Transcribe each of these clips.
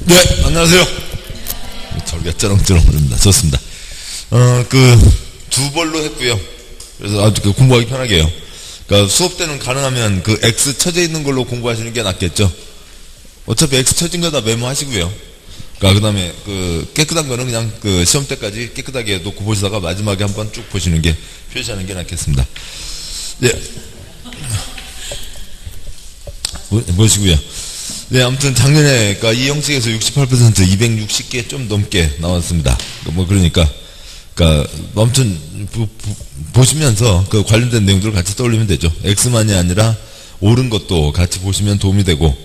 네, 안녕하세요. 저기가 쩌렁쩌렁 흐릅니다. 좋습니다. 두 벌로 했고요. 그래서 아주 공부하기 편하게 해요. 그러니까 수업 때는 가능하면 그 X 쳐져 있는 걸로 공부하시는 게 낫겠죠. 어차피 X 쳐진 거 다 메모하시고요. 그 다음에 깨끗한 거는 그냥 시험 때까지 깨끗하게 놓고 보시다가 마지막에 한번 쭉 보시는 게, 표시하는 게 낫겠습니다. 네. 보시고요. 네, 아무튼 작년에, 이 형식에서 68% 260개 좀 넘게 나왔습니다. 그러니까, 아무튼, 보시면서 관련된 내용들을 같이 떠올리면 되죠. X만이 아니라 옳은 것도 같이 보시면 도움이 되고,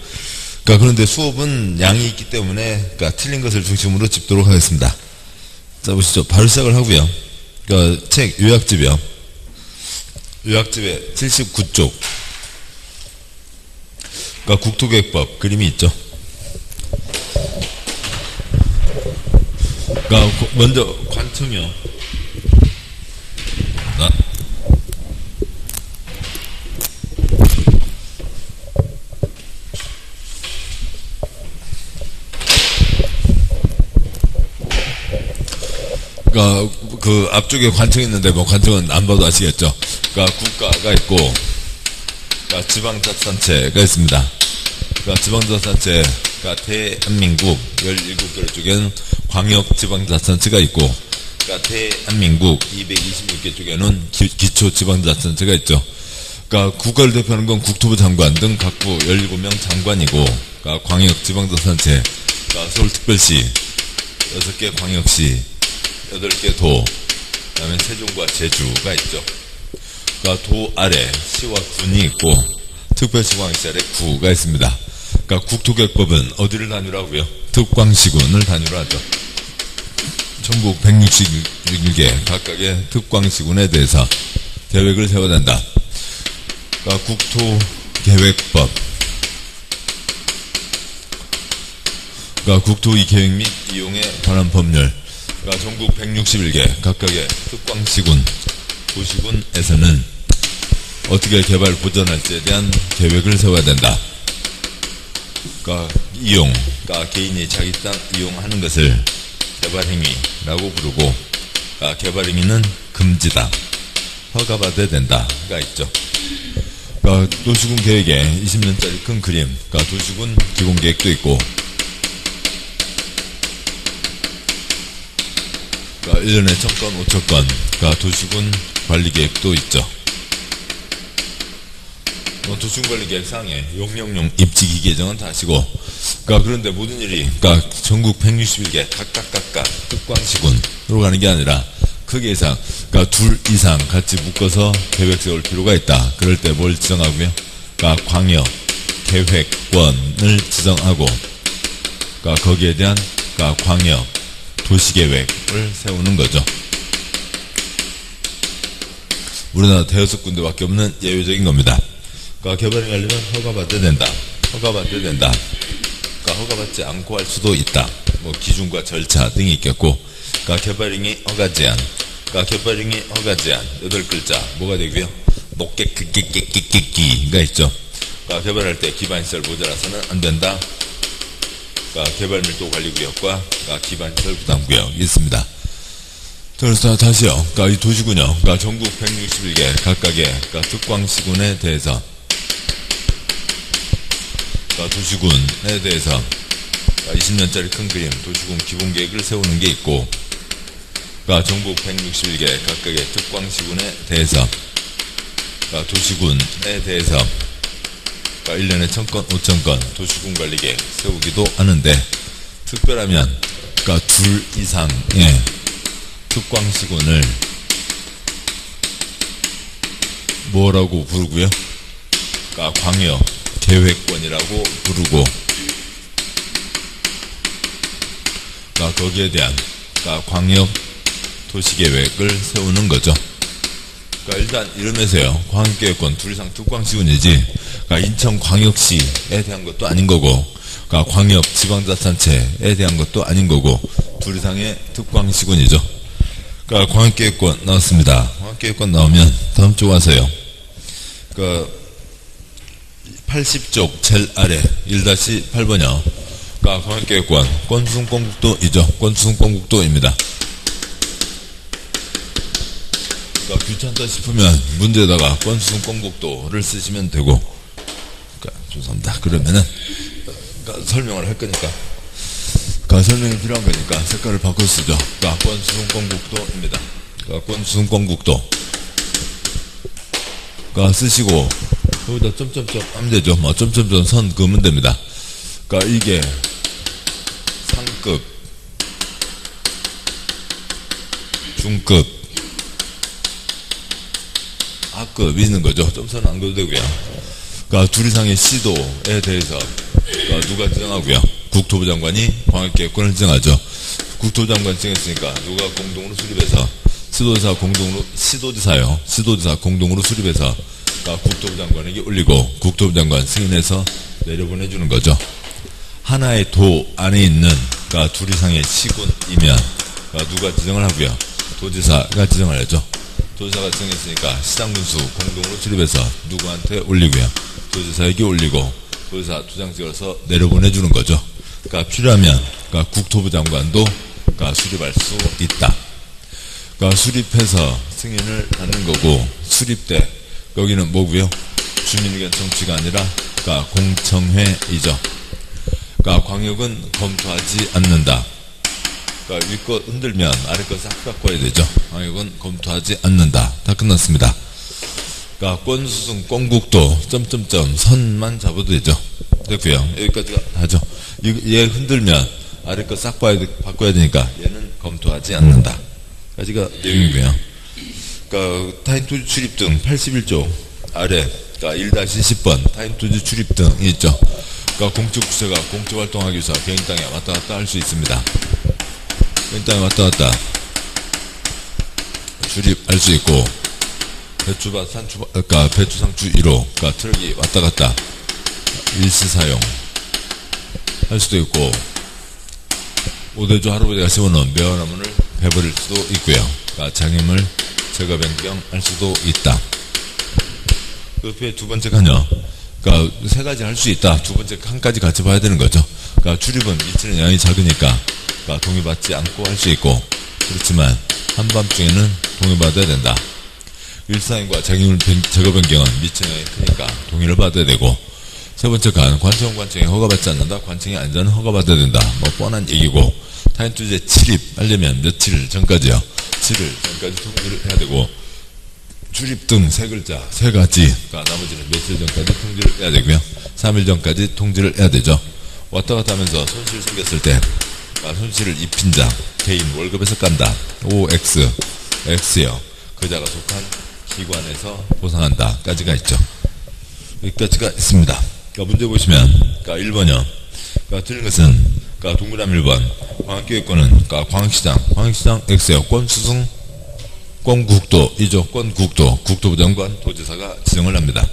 그런데 수업은 양이 있기 때문에, 틀린 것을 중심으로 짚도록 하겠습니다. 자, 보시죠. 바로 시작을 하고요. 책, 요약집이요. 요약집에 79쪽. 국토계획법 그림이 있죠. 먼저 관청이요. 앞쪽에 관청이 있는데 관청은 안 봐도 아시겠죠. 국가가 있고 지방자치단체가 있습니다. 지방자치단체가 대한민국 17개로 쪽에는 광역지방자치단체가 있고, 대한민국 226개 쪽에는 기초지방자치단체가 있죠. 국가를 대표하는 건 국토부 장관 등 각부 17명 장관이고, 광역지방자치단체, 서울특별시 6개 광역시, 8개 도, 그 다음에 세종과 제주가 있죠. 도 아래 시와 군이 있고, 특별시광역시 아래 구가 있습니다. 국토계획법은 어디를 단위로 하고요? 특광시군을 단위로 하죠. 전국 161개 각각의 특광시군에 대해서 계획을 세워야 된다. 국토계획법, 국토의 계획 및 이용에 관한 법률, 전국 161개 각각의 특광시군, 도시군에서는 어떻게 개발 보전할지에 대한 계획을 세워야 된다. 이용, 개인이 자기 땅 이용하는 것을 개발행위라고 부르고, 개발행위는 금지다, 허가받아야 된다가 있죠. 도시군 계획에 20년짜리 큰 그림, 도시군 기본계획도 있고, 1년에 1000건, 5000건, 도시군 관리계획도 있죠. 도시군관리계획상에 용령용 입지기 개정은 다 하시고, 그런데 모든 일이, 전국 161개 각각 특광시군으로 가는 게 아니라, 크게 이상, 둘 이상 같이 묶어서 계획 세울 필요가 있다. 그럴 때 뭘 지정하고요? 광역, 계획권을 지정하고, 거기에 대한, 광역, 도시계획을 세우는 거죠. 우리나라 대여섯 군데밖에 없는 예외적인 겁니다. 개발을 하려면 허가받아야 된다. 허가받아야 된다. 허가받지 않고 할 수도 있다. 기준과 절차 등이 있겠고, 개발행위 허가 제한. 개발행위 허가 제한. 8글자. 뭐가 되고요? 높게 끼끼끼끼끼가 있죠. 개발할 때 기반시설 모자라서는 안 된다. 개발밀도 관리구역과 기반시설 부담구역이 있습니다. 그래서 다시요. 이 도시군요. 전국 161개 각각의 특광시군에 대해서, 도시군에 대해서 20년짜리 큰 그림, 도시군 기본계획을 세우는 게 있고, 전국 161개 각각의 특광시군에 대해서, 도시군에 대해서 1년에 1000건, 5000건 도시군 관리계획 세우기도 하는데, 특별하면 둘 이상의 특광시군을 뭐라고 부르고요? 광역 계획권이라고 부르고, 거기에 대한 광역 도시계획을 세우는 거죠. 일단 이러면서요, 광역계획권 둘 이상 특광시군이지, 인천광역시에 대한 것도 아닌 거고, 광역지방자치단체에 대한 것도 아닌 거고, 둘 이상의 특광시군이죠. 광역계획권 나왔습니다. 광역계획권 나오면 다음 쪽 와서요. 80쪽 제일 아래 1-8번이요. 광역계획권, 권수승권국도이죠. 권수승권국도입니다. 귀찮다 싶으면 문제에다가 권수승권국도를 쓰시면 되고, 죄송합니다. 그러면은, 설명을 할 거니까, 설명이 필요한 거니까 색깔을 바꿔 쓰죠. 권수승권국도입니다. 권수승권국도. 쓰시고, 여기다 점점점 하면 되죠. 점점점 선 그으면 됩니다. 이게 상급, 중급, 하급이 있는 거죠. 점선 안 그어도 되고요. 둘 이상의 시도에 대해서 누가 지정하고요. 국토부 장관이 광역계획권을 지정하죠. 국토부 장관 지정했으니까 누가 공동으로 수립해서 시도지사 공동으로 수립해서 국토부 장관에게 올리고 국토부 장관 승인해서 내려보내주는 거죠. 하나의 도 안에 있는 둘 이상의 시군이면 누가 지정을 하고요. 도지사가 지정을 하죠. 도지사가 지정했으니까 시장군수 공동으로 수립해서 누구한테 올리고요. 도지사에게 올리고 도지사 두 장 찍어서 내려보내주는 거죠. 필요하면 국토부 장관도 수립할 수 있다. 수립해서 승인을 받는 거고, 수립 때 여기는 뭐고요? 주민의견 청취가 아니라 공청회이죠. 광역은 검토하지 않는다. 위 거 흔들면 아래 거 싹 바꿔야 되죠. 광역은 검토하지 않는다. 다 끝났습니다. 권수승 권국도 점점점 선만 잡아도 되죠. 됐고요. 여기까지가 다죠. 얘 흔들면 아래 거 싹 바꿔야 되니까 얘는 검토하지 않는다. 까지가 내용이고요. 타인토지 출입 등 81조 아래 1-10번 타인토지 출입 등이 있죠. 공적주체가 공적활동하기 위해서 개인 땅에 왔다 갔다 할 수 있습니다. 개인 땅에 왔다 갔다 출입할 수 있고, 배추밭, 배추 상추 1호, 트럭이 왔다 갔다 일시사용 할 수도 있고, 오대조 할아버지가 심어놓은 매화나무를 베버릴 수도 있고요. 장애물 제거 변경할 수도 있다. 그 옆에 두 번째 칸요. 세 가지 할 수 있다. 두 번째 칸까지 같이 봐야 되는 거죠. 출입은 미치는 양이 작으니까 동의받지 않고 할 수 있고, 그렇지만 한밤중에는 동의받아야 된다. 일상인과 장애물 제거 변경은 미치는 양이 크니까 동의를 받아야 되고, 세 번째 칸, 관청 관청에 허가받지 않는다. 관청에 안전은 허가받아야 된다. 뻔한 얘기고, 타인투지에 출입하려면 며칠 전까지요. 7일 전까지 통지를 해야 되고, 출입 등 세 글자, 세 가지, 나머지는 며칠 전까지 통지를 해야 되고요. 3일 전까지 통지를 해야 되죠. 왔다 갔다 하면서 손실 생겼을 때, 손실을 입힌 자, 개인 월급에서 깐다. OX, X요. 그자가 속한 기관에서 보상한다. 까지가 있죠. 여기까지가 있습니다. 문제 보시면, 1번이요. 틀린 것은, 동그라미 1번. 광역계획권은, 광역시장 X요. 권수승, 권국도이죠. 권국도. 국토부 장관, 도지사가 지정을 합니다.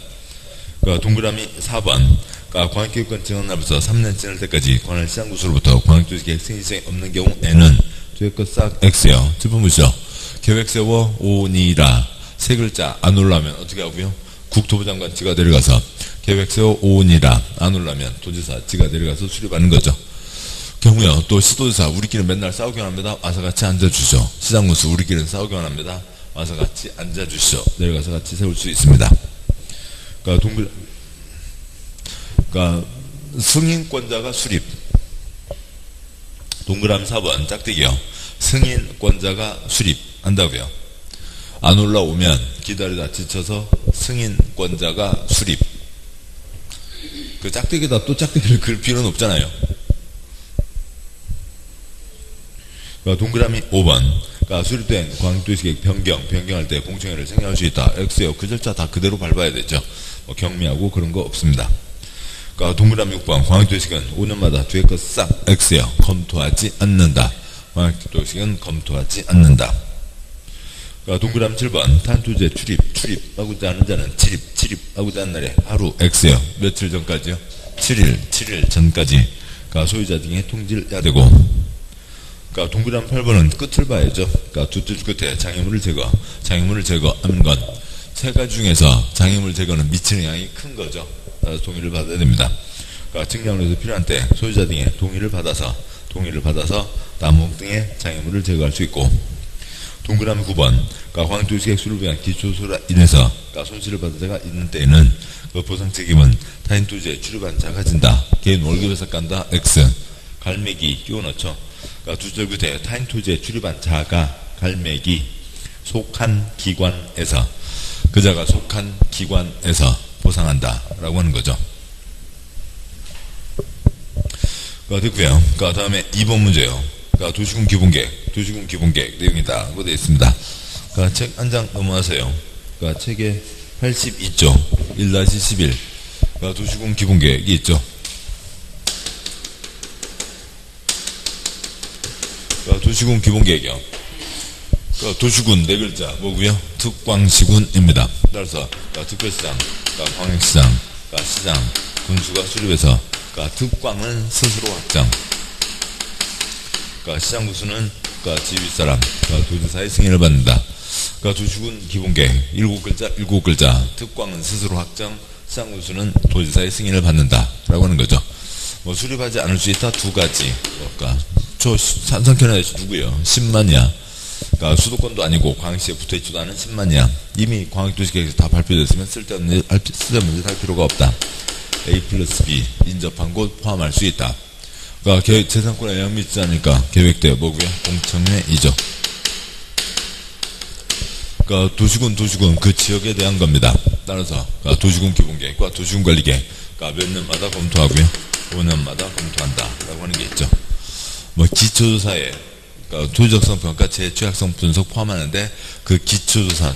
동그라미 4번. 광역계획권 지정 날부터 3년 지날 때까지 관할 시장구수로부터 광역도시계획 승인성이 없는 경우에는 뒤에 거 싹 X요. 짚어 보시죠. 계획 세워 오니라. 세 글자 안 올라오면 어떻게 하고요? 국토부 장관 지가 내려가서 계획 세워 오니라. 안 올라오면 도지사 지가 내려가서 수립하는 거죠. 경우요. 또 시도지사 우리끼리 맨날 싸우기만 합니다. 와서 같이 앉아주시죠. 시장군수 우리끼리는 싸우기만 합니다. 와서 같이 앉아주시죠. 내려가서 같이 세울 수 있습니다. 승인권자가 수립. 동그라미 4번 짝대기요. 승인권자가 수립한다고요. 안 올라오면 기다리다 지쳐서 승인권자가 수립. 짝대기에다 또 짝대기를 그릴 필요는 없잖아요. 동그라미 5번. 수립된 광역도시계획 변경할 때 공청회를 생략할 수 있다. X요. 그 절차 다 그대로 밟아야 되죠. 경미하고 그런 거 없습니다. 동그라미 6번. 광역도시계획은 5년마다 뒤에 거 싹 X요. 검토하지 않는다. 광역도시계획은 검토하지 않는다. 동그라미 7번. 탄토지에 출입하고자 하는 자는 출입하고자 하는 날에 하루 X요. 며칠 전까지요? 7일 전까지 소유자 등에 통지를 해야 되고, 동그라미 8번은 끝을 봐야죠. 두 줄 끝에 장애물을 제거하는 건 세 가지 중에서 장애물 제거는 미치는 양이 큰 거죠. 동의를 받아야 됩니다. 그러니까 측량을 위해서 필요한 때 소유자 등의 동의를 받아서 남목 등의 장애물을 제거할 수 있고, 동그라미 9번, 그러니까 광역도시 계획수를 위한 기초소로 인해서 그러니까 손실을 받은 자가 있는 때에는 그 보상 책임은 타인 토지에 출입한 자가 진다. 개인 월급에서 깐다. X. 갈매기 끼워 넣죠. 그러니까 두 절 끝에 타인 토지에 출입한 자가 갈매기 속한 기관에서, 그자가 속한 기관에서 보상한다 라고 하는 거죠. 됐고요. 다음에 2번 문제요. 도시군 기본계획 내용이다 고 되어 있습니다. 책 한 장 넘어가세요. 책에 82조 1-11 도시군 기본계획이 있죠. 도시군 기본계획이요. 도시군 네 글자 뭐고요? 특광시군입니다. 따라서 특별시장, 광역시장, 시장, 군수가 수립해서 특광은 스스로 확정, 시장 군수는 지휘사람, 도지사의 승인을 받는다. 도시군 기본계획 7글자 특광은 스스로 확정, 시장 군수는 도지사의 승인을 받는다 라고 하는 거죠. 수립하지 않을 수 있다 두 가지. 산성현아 대신 누구예요? 10만이야. 수도권도 아니고 광역시에 붙어있지도 않은 10만이야. 이미 광역도시계획에서 다 발표됐으면 쓸데없는 짓 할 필요가 없다. A 플러스 B 인접한 곳 포함할 수 있다. 재산권에 영향 미치지 않으니까 계획대 뭐고요? 공청회이죠. 도시군 그 지역에 대한 겁니다. 따라서 도시군 기본계획과 도시군 관리계획 몇 년마다 검토하고요, 5년마다 검토한다 라고 하는 게 있죠. 기초조사에 도지적성 평가 재취약성 분석 포함하는데 그 기초조사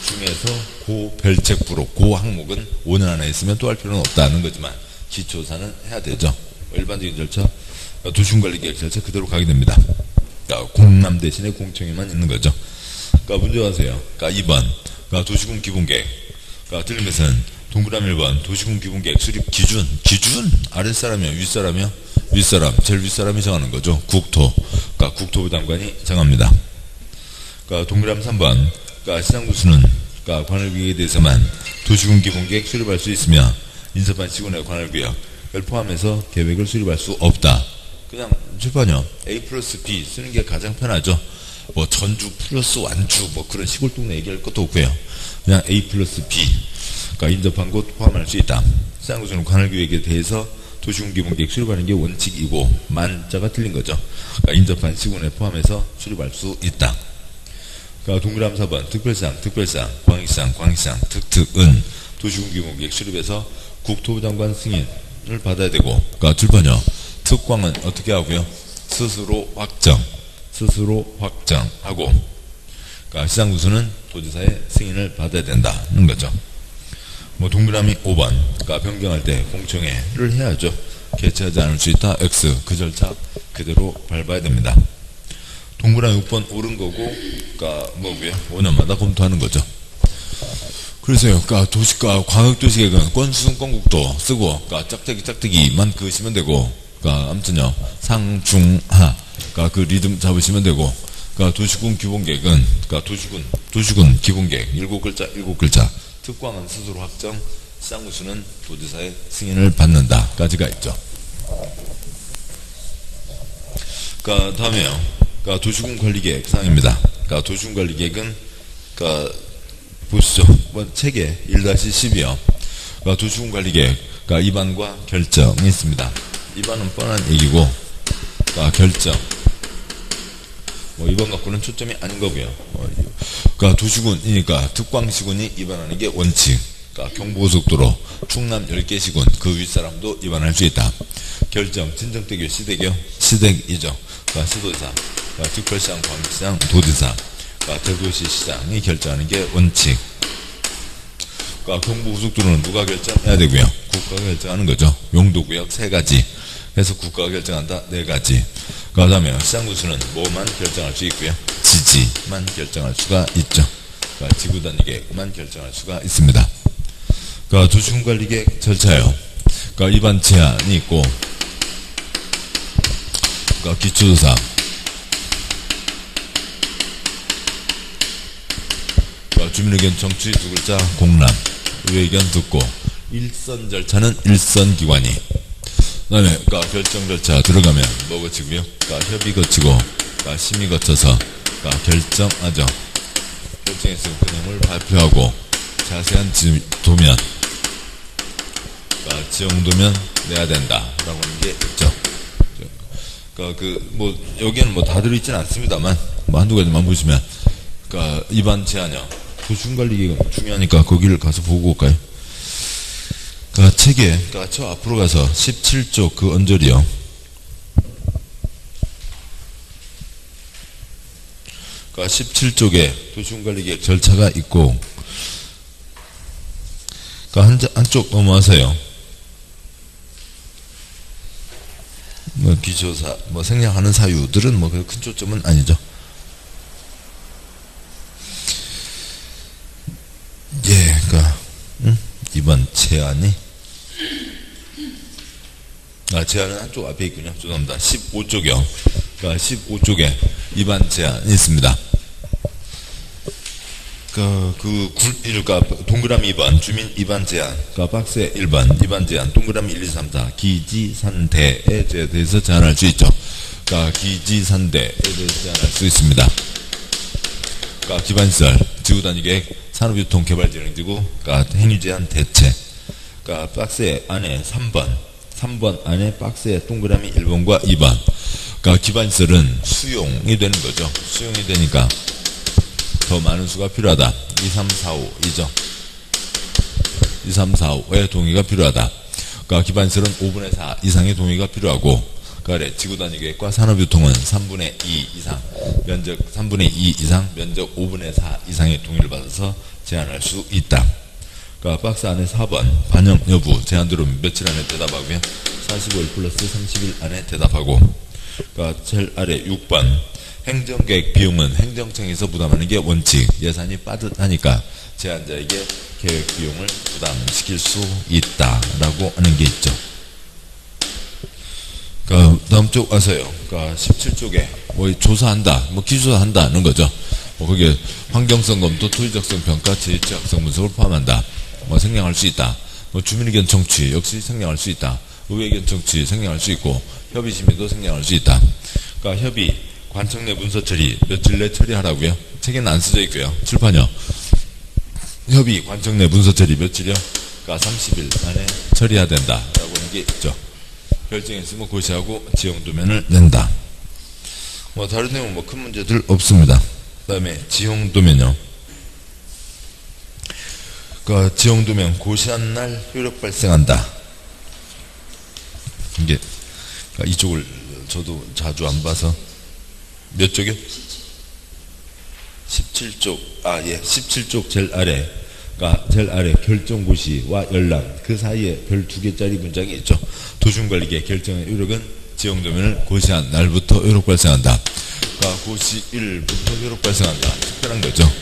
중에서 그 별책부로 그 항목은 5년 안에 있으면 또 할 필요는 없다는 거지만 기초조사는 해야 되죠. 일반적인 절차, 도시군관리계획 절차 그대로 가게 됩니다. 공람 대신에 공청회만 있는 거죠. 문제 가세요. 2번 도시군 기본계획 틀린 것은 동그라미 1번 도시군 기본계획 수립 기준 아랫사람이요 윗사람이요? 윗사람, 제일 윗사람이 정하는 거죠. 국토부 장관이 정합니다. 동그라미 3번 시장군수는 관할구역에 대해서만 도시군 기본계획 수립할 수 있으며 인접한 시군의 관할구역을 포함해서 계획을 수립할 수 없다. 그냥 출판요 A 플러스 B 쓰는 게 가장 편하죠. 전주 플러스 완주 그런 시골 동네 얘기할 것도 없고요. 그냥 A 플러스 B 인접한 곳 포함할 수 있다. 시장군수는 관할구역에 대해서 도시군 기본계획 수립하는 게 원칙이고 만자가 틀린 거죠. 인접한 시군에 포함해서 수립할 수 있다. 동그라미 4번 특별시장, 광역시장, 특특은 도시군 기본계획 수립해서 국토부 장관 승인을 받아야 되고, 출판요 특광은 어떻게 하고요? 스스로 확정하고, 시장 군수는 도지사의 승인을 받아야 된다는 거죠. 동그라미 5번 변경할 때 공청회를 해야죠. 개최하지 않을 수 있다. X. 그 절차 그대로 밟아야 됩니다. 동그라미 6번 옳은 거고 뭐고요? 5년마다 검토하는 거죠. 그래서요 광역도시계획은 건수는 건국도 쓰고 짝대기만 그으시면 되고, 아무튼요 상중하 그 리듬 잡으시면 되고, 도시군 기본계획은 도시군 기본계획 7글자 특광은 스스로 확정, 시장군수는 도지사의 승인을 받는다까지가 있죠. 다음에요. 도시군 관리계획 사항입니다. 도시군 관리계획은 보시죠. 책에 1-12요. 도시군 관리계획 입안과 결정이 있습니다. 입안은 뻔한 얘기고, 결정 이번 갖고는 초점이 아닌 거고요. 도시군이니까 특광시군이 입안하는 게 원칙. 경부고속도로 충남 10개 시군 그 윗사람도 입안할 수 있다. 결정 진정대교 시댁이죠. 시도지사, 특별시장, 광역시장, 도지사, 대도시시장이 결정하는 게 원칙. 경부고속도로는 누가 결정해야 되고요? 국가가 결정하는 거죠. 용도구역 3가지 해서 국가가 결정한다 4가지. 그 다음에 시장군수는 뭐만 결정할 수 있고요? 지지만 결정할 수가 있죠. 지구단위계획만 결정할 수가 있습니다. 도시군관리계획 절차요. 입안 제한이 있고, 기초조사, 주민의견 정치 2글자 공람, 의회의견 듣고, 일선 절차는 일선 기관이, 그다음에 그러니까 결정 절차 들어가면 뭐 거치고요? 그러니까 협의 거치고, 그러니까 심의 거쳐서, 그러니까 결정하죠. 결정해서 그 내용을 발표하고 자세한 도면, 그러니까 지형도면 내야 된다라고 하는 게 있죠. 그러니까 뭐 여기에는 뭐 다 들어있지는 않습니다만 뭐 한두 가지만 보시면, 그러니까 입안 제한형 도시군관리계획 중요하니까 거기를 가서 보고 올까요? 그러니까 책에, 그러니까 저 앞으로 가서 17쪽 그 언저리요. 그러니까 17쪽에 도시군관리계획 절차가 있고, 그러니까 한쪽 넘어와서요. 뭐 기초사, 뭐 생략하는 사유들은 뭐 큰 초점은 아니죠. 예, 그러니까 이번 제안이, 제안은 한쪽 앞에 있군요. 죄송합니다. 15쪽이요. 그러니까 15쪽에 입안 제안이 있습니다. 그러니까 동그라미 2번 주민 입안 제안, 그러니까 박스에 1번 입안 제안, 동그라미 1, 2, 3, 4 기지산대에 대해서 제안할 수 있죠. 그러니까 기지산대에 대해서 제안할 수 있습니다. 그러니까 기반시설, 지구단위계획, 산업유통개발진흥지구, 그러니까 행위 제한 대체. 그러니까 박스에 안에 3번 안에 박스에 동그라미 1번과 2번. 그러니까 기반시설은 수용이 되는 거죠. 수용이 되니까 더 많은 수가 필요하다. 2, 3, 4, 5 이죠. 2, 3, 4, 5의 동의가 필요하다. 그러니까 기반시설은 5분의 4 이상의 동의가 필요하고, 그래 지구단위계획과 산업유통은 3분의 2 이상, 면적 3분의 2 이상, 면적 5분의 4 이상의 동의를 받아서 제한할 수 있다. 그러니까 박스 안에 4번 반영 여부 제한 들어오면 며칠 안에 대답하고요. 45일 플러스 30일 안에 대답하고, 그러니까 제일 아래 6번 행정계획 비용은 행정청에서 부담하는 게 원칙, 예산이 빠듯하니까 제안자에게 계획 비용을 부담시킬 수 있다라고 하는 게 있죠. 그러니까 다음 쪽 와서요. 그러니까 17쪽에 뭐 조사한다, 뭐 기조사한다는 거죠. 뭐 거기에 환경성 검토, 토지적성 평가, 지적성 분석을 포함한다. 뭐 생략할 수 있다. 뭐 주민의견 청취 역시 생략할 수 있다. 의회의견 청취 생략할 수 있고, 협의 심의도 생략할 수 있다. 그러니까 협의 관청 내 문서 처리 며칠 내 처리하라고요. 책에는 안 쓰여 있고요. 칠판이요. 협의 관청 내 문서 처리 며칠이요? 그러니까 30일 안에 처리해야 된다라고 하는 게 있죠. 결정했으면 고시하고 지형도면을 낸다. 뭐 다른 내용 뭐 큰 문제들 없습니다. 그 다음에 지형도면요. 그러니까 지형도면 고시한 날 효력 발생한다. 이게 그러니까 이쪽을 저도 자주 안 봐서. 몇 쪽이요? 17쪽. 예. 17쪽 제일 아래. 그러니까 제일 아래 결정고시와 열람 그 사이에 별 2개짜리 문장이 있죠. 도시군관리계획 결정의 효력은 지형도면을 고시한 날부터 효력 발생한다. 그러니까 고시일부터 효력 발생한다. 특별한 거죠.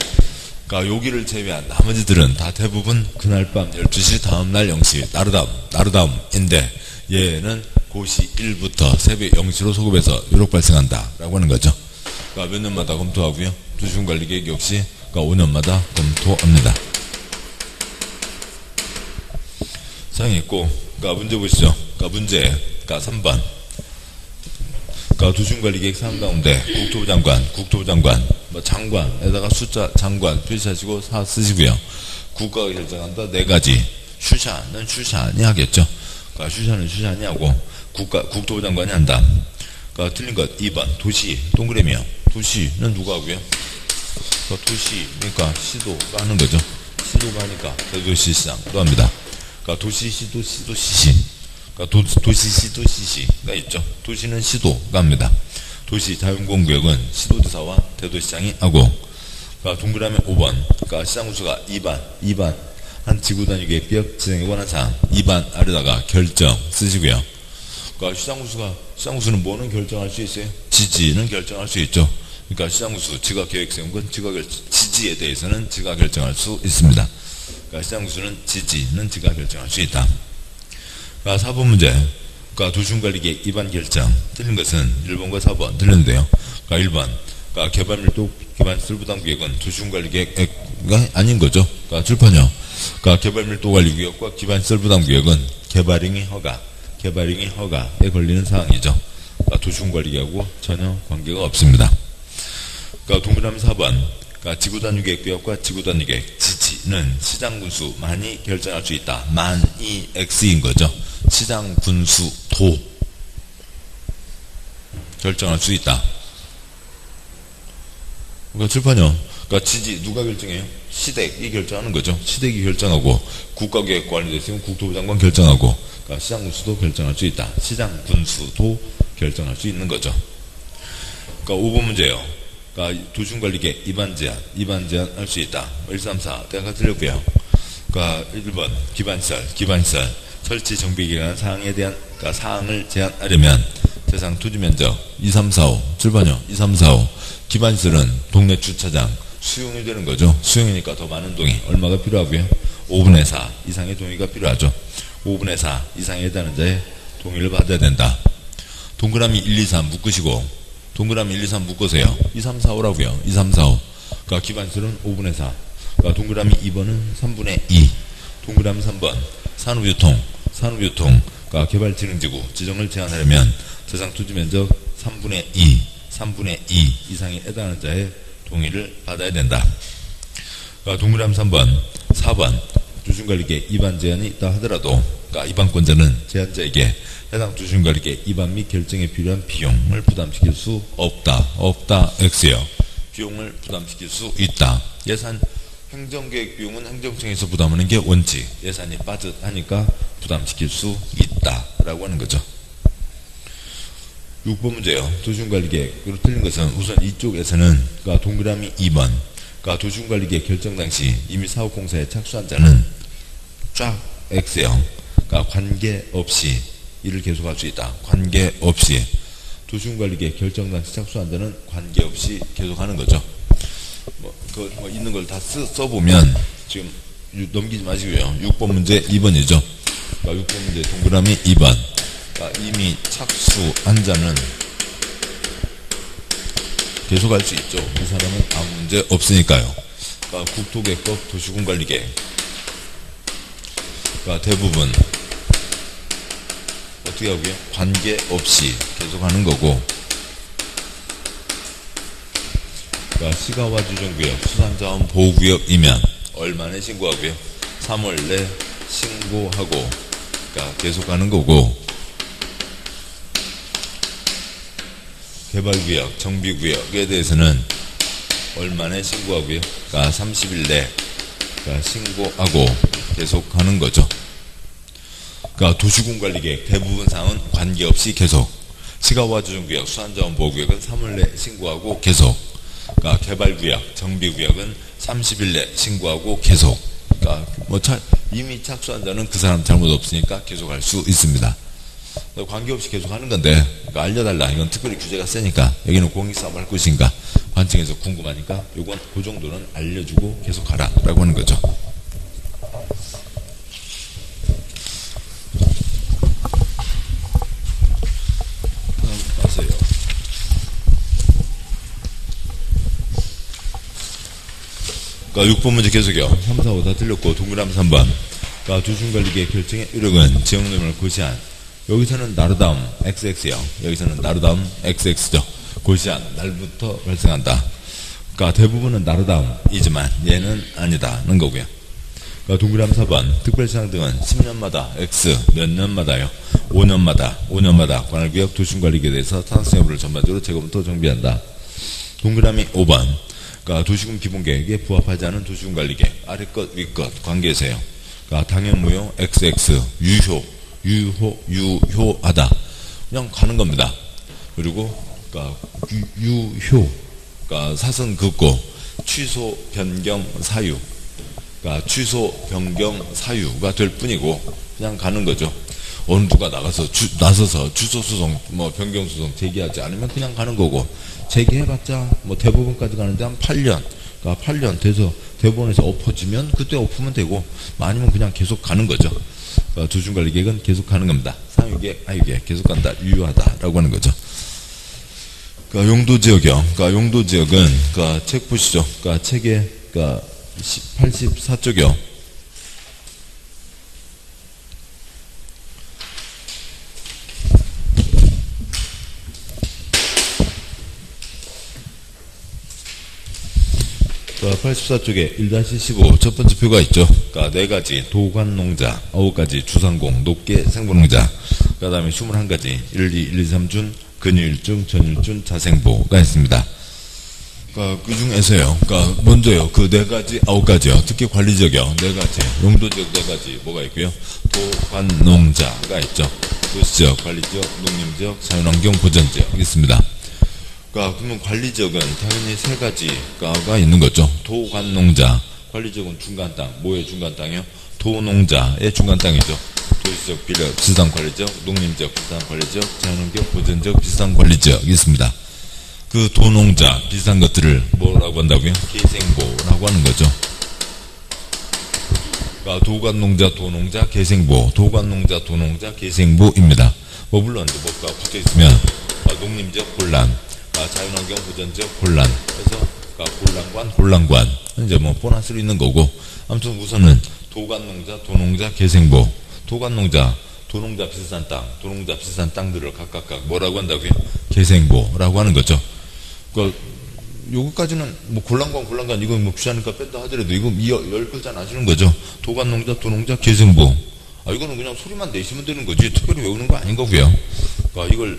그러니까 여기를 제외한 나머지들은 다 대부분 그날 밤 12시 다음날 0시 나루다움인데, 얘는 고시일부터 새벽 0시로 소급해서 효력 발생한다 라고 하는 거죠. 그러니까 몇 년마다 검토하고요. 도시군관리계획 역시 그러니까 5년마다 검토합니다. 사항이 있고, 그러니까 문제 보시죠. 그러니까 문제, 그러니까 3번. 그러니까 도시군관리계획 사항 가운데 국토부 장관, 뭐 장관에다가 숫자 장관 표시하시고 사 쓰시고요. 국가가 결정한다 4가지. 슈샤는 슈샤니 하겠죠. 그러니까 슈샤는 슈샤니 하고, 국토부 장관이 한다. 그러니까 틀린 것 2번 도시 동그라미요. 도시는 누가 하고요? 그러니까 도시, 그러니까 시도가 하는 거죠. 시도가 하니까 대도시시장도 합니다. 그러니까 도시, 시도, 시도시시. 그러니까 도시, 시도, 시시가 있죠. 도시는 시도가 합니다. 도시 자연공구역은 시도지사와 대도시장이 하고, 그러니까 동그라미 5번. 그러니까 시장구수가 2번 한 지구단위계획 비역 지정에 관한 사항 2번 아래다가 결정 쓰시고요. 그러니까 시장구수는 뭐는 결정할 수 있어요? 지지는 결정할 수 있죠. 그러니까 시장구수 지가계획 세운건 지지에 대해서는 지가 결정할 수 있습니다. 그러니까 시장구수는 지지는 지가 결정할 수 있다. 그러니까 4번 문제. 그러니까 도시군관리계획 입안 결정. 틀린 것은 1번과 4번 틀렸는데요. 그러니까 1번. 그러니까 개발밀도 기반시설 부담구역은 도시군관리계획가 아닌 거죠. 그러니까 출판이요. 그러니까 개발밀도관리구역과 기반시설 부담구역은 개발행위 허가, 개발행위 허가에 걸리는 사항이죠. 그러니까 도시군관리계획하고 전혀 관계가 없습니다. 그러니까 동그라미 4번. 그러니까 지구단위계획구역과 지구단위계획 지지는 시장군수 만이 결정할 수 있다. 만이 X인 거죠. 시장군수도 결정할 수 있다. 그러니까 칠판이요. 그러니까 지지 누가 결정해요? 시댁이 결정하는 거죠. 시댁이 결정하고 국가계획관리도 있으면 국토부 장관 결정하고 그러니까 시장군수도 결정할 수 있다. 시장군수도 결정할 수 있는 거죠. 그러니까 5번 문제예요. 그러니까 도시군관리계획 입안 제한 할 수 있다. 1, 3, 4 대가 틀렸고요. 그러니까 1번 기반시설 설치 정비에 관한 사항에 대한 그러니까 사항을 제한하려면 대상 토지 면적 2, 3, 4, 5 7번이요. 2, 3, 4, 5 기반시설은 동네 주차장 수용이 되는 거죠. 수용이니까 더 많은 동의 얼마가 필요하고요. 5분의 4 이상의 동의가 필요하죠. 5분의 4 이상에 해당하는 자의 동의를 받아야 된다. 동그라미 1, 2, 3 묶으시고 동그라미 1, 2, 3 묶으세요. 2, 3, 4, 5라고요. 2, 3, 4, 5 그러니까 기반시설은 5분의 4 그러니까 동그라미 2번은 3분의 2 동그라미 3번 산업유통 그러니까 개발진흥지구 지정을 제한하려면 대상 토지 면적 3분의 2 이상에 해당하는 자의 동의를 받아야 된다. 그러니까 동그라미 3번 4번 도시군관리계획 입안 제한이 있다 하더라도 그러니까 입안권자는 제한자에게 해당 도시군관리계획 입안 및 결정에 필요한 비용을 부담시킬 수 없다 X요. 비용을 부담시킬 수 있다. 예산 행정계획 비용은 행정청에서 부담하는 게 원칙. 예산이 빠듯하니까 부담시킬 수 있다라고 하는 거죠. 6번 문제요. 도시군관리계획으로 틀린 것은 우선 이쪽에서는 그러니까 동그라미 2번 그러니까 도시군관리계획 결정 당시 이미 사업공사에 착수한 자는 쫙 X형 그러니까 관계없이 이를 계속할 수 있다. 관계없이 도시군관리계획 결정 당시 착수한 자는 관계없이 계속하는 거죠. 뭐 있는 걸 다 써보면 지금 넘기지 마시고요. 6번 문제 2번이죠. 그러니까 6번 문제 동그라미 2번 그러니까 이미 착수한 자는 계속할 수 있죠. 이 사람은 아무 문제 없으니까요. 그러니까 국토개혁법 도시군관리계획 그러니까 대부분 어떻게 하고요? 관계없이 계속하는 거고 그러니까 시가와 주정구역 수산자원 보호구역이면 얼마나 신고하고요? 3월 내 신고하고 그러니까 계속하는 거고 개발구역 정비구역에 대해서는 얼마나 신고하고요? 그러니까 30일 내 그러니까 신고하고 계속하는 거죠. 그러니까 도시군관리계획 대부분 사항은 관계없이 계속 시가와 주정구역 수산자원 보호구역은 3월 내 신고하고 계속 그러니까 개발구역 정비구역은 30일 내 신고하고 계속 그러니까 이미 착수한 자는 그 사람 잘못 없으니까 계속할 수 있습니다. 관계없이 계속하는 건데 그러니까 알려달라. 이건 특별히 규제가 세니까 여기는 공익사업 할 것인가 관청에서 궁금하니까 요건 그 정도는 알려주고 계속하라 라고 하는 거죠. 맞아요. 그러니까 6번 문제 계속이요. 3, 4, 5 다 틀렸고 동그라미 3번 그러니까 도시군관리계획 결정의 요령은 지역노임을 고시한 여기서는 나르다움 XX요. 여기서는 나르다움 XX죠. 고시한 날부터 발생한다. 그러니까 대부분은 나르다움이지만 얘는 아니다는 거고요. 그러니까 동그라미 4번 특별시장 등은 10년마다 X 몇 년마다요. 5년마다 관할구역 도시군관리계획에 대해서 타당성 여부를 전반적으로 재검토 정비한다. 동그라미 5번 그러니까 도시군 기본계획에 부합하지 않은 도시군관리계획 아래 것 위 것 관계에서요. 그러니까 당연무효 XX 유효하다. 그냥 가는 겁니다. 그리고 그러니까 유효 그러니까 사선 긋고 취소 변경 사유 그러니까 취소 변경 사유가 될 뿐이고 그냥 가는 거죠. 어느 누가 나서서 취소 소송 변경 소송 제기하지 않으면 그냥 가는 거고 제기해봤자 대법원까지 가는데 한 8년 그러니까 8년 돼서 대법원에서 엎어지면 그때 엎으면 되고 아니면 그냥 계속 가는 거죠. 그러니까 도시군관리계획은 계속 가는 겁니다. 상유계획, 하유계획 계속 간다, 유효하다라고 하는 거죠. 그러니까 용도지역이요. 그러니까 용도지역은 그러니까 책 보시죠. 그러니까 책에 그러니까 84쪽이요. 84쪽에 1-15 첫 번째 표가 있죠. 그러니까 4가지 도관농자, 9가지 주상공, 높게 생보농자, 그 다음에 21가지 1, 2, 1, 2, 3준, 근유일중, 전일준, 자생보가 있습니다. 그러니까 그 중에서요. 그러니까 먼저요. 그 4가지, 9가지요. 특히 관리적이요. 4가지, 용도지역 4가지 뭐가 있고요. 도관농자가 있죠. 도시지역, 관리지역, 농림지역, 자연환경 보전지역 있습니다. 그러니까 그러면 관리지역은 당연히 3가지가 있는 거죠. 도관농자, 관리지역은 중간 땅, 뭐의 중간 땅이요? 도농자의 중간 땅이죠. 도시지역 비슷한 관리지역, 농림지역 비슷한 관리지역, 자연환경 보전지역 비슷한 관리지역 있습니다. 그 도농자 비슷한 것들을 뭐라고 한다고요? 계생보라고 하는 거죠. 그러니까 도관농자, 도농자, 계생보, 도관농자, 도농자, 계생보입니다. 뭐 물론 이제 뭐가 붙어 있으면 농림지역 곤란, 자연환경 보전지역 곤란, 그래서 곤란관 이제 뭐 보너스로 있는 거고, 아무튼 우선은 도관농자, 도농자, 계생보, 도관농자, 도농자 비슷한 땅, 도농자 비슷한 땅들을 각각 뭐라고 한다고요? 계생보라고 하는 거죠. 그러니까 요거까지는 뭐 곤란관 이건 뭐 귀찮으니까 뺀다 하더라도 이거 이 10글자는 아시는 거죠. 도관농자, 도농자, 계생보. 이거는 그냥 소리만 내시면 되는 거지 특별히 외우는 거 아닌 거고요. 그러니까